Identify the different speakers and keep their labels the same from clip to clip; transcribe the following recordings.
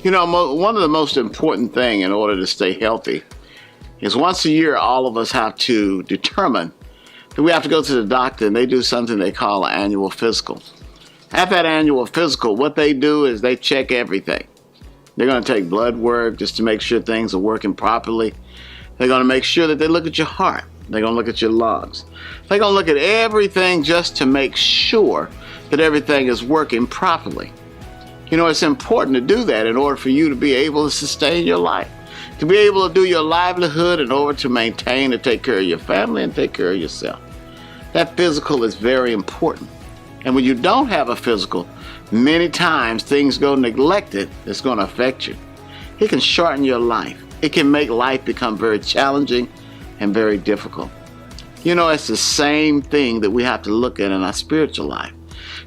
Speaker 1: You know, one of the most important thing in order to stay healthy is once a year, all of us have to determine that we have to go to the doctor, and they do something they call an annual physical. At that annual physical, what they do is they check everything. They're going to take blood work just to make sure things are working properly. They're going to make sure that they look at your heart. They're going to look at your lungs. They're going to look at everything just to make sure that everything is working properly. You know, it's important to do that in order for you to be able to sustain your life, to be able to do your livelihood in order to maintain and take care of your family and take care of yourself. That physical is very important. And when you don't have a physical, many times things go neglected. It's going to affect you. It can shorten your life. It can make life become very challenging and very difficult. You know, it's the same thing that we have to look at in our spiritual life.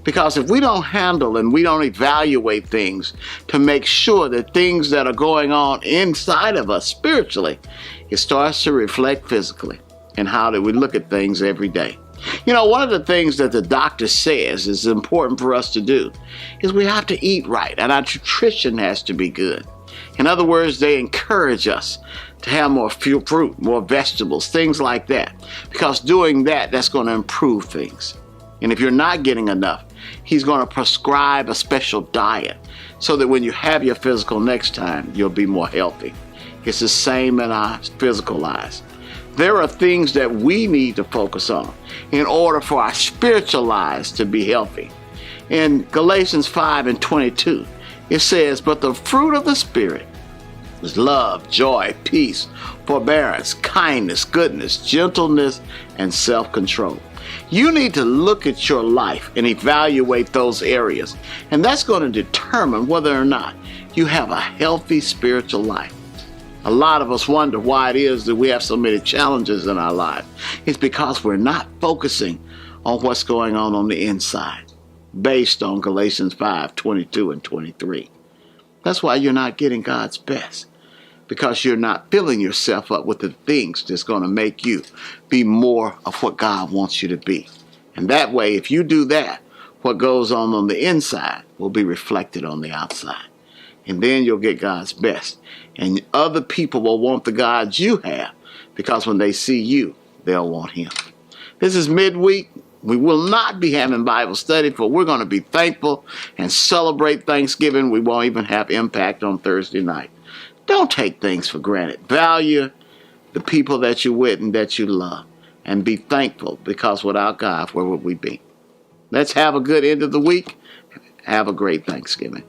Speaker 1: Because if we don't handle and we don't evaluate things to make sure that things that are going on inside of us spiritually, it starts to reflect physically in how that we look at things every day. You know, one of the things that the doctor says is important for us to do is we have to eat right, and our nutrition has to be good. In other words, they encourage us to have more fruit, more vegetables, things like that. Because doing that, that's going to improve things. And if you're not getting enough, he's going to prescribe a special diet so that when you have your physical next time, you'll be more healthy. It's the same in our physical lives. There are things that we need to focus on in order for our spiritual lives to be healthy. In Galatians 5:22, it says, "But the fruit of the Spirit is love, joy, peace, forbearance, kindness, goodness, gentleness, and self-control." You need to look at your life and evaluate those areas. And that's going to determine whether or not you have a healthy spiritual life. A lot of us wonder why it is that we have so many challenges in our life. It's because we're not focusing on what's going on the inside, based on Galatians 5:22 and 23. That's why you're not getting God's best, because you're not filling yourself up with the things that's going to make you be more of what God wants you to be. And that way, if you do that, what goes on the inside will be reflected on the outside. And then you'll get God's best. And other people will want the God you have, because when they see you, they'll want him. This is midweek. We will not be having Bible study, for we're going to be thankful and celebrate Thanksgiving. We won't even have impact on Thursday night. Don't take things for granted. Value the people that you're with and that you love. And be thankful, because without God, where would we be? Let's have a good end of the week. Have a great Thanksgiving.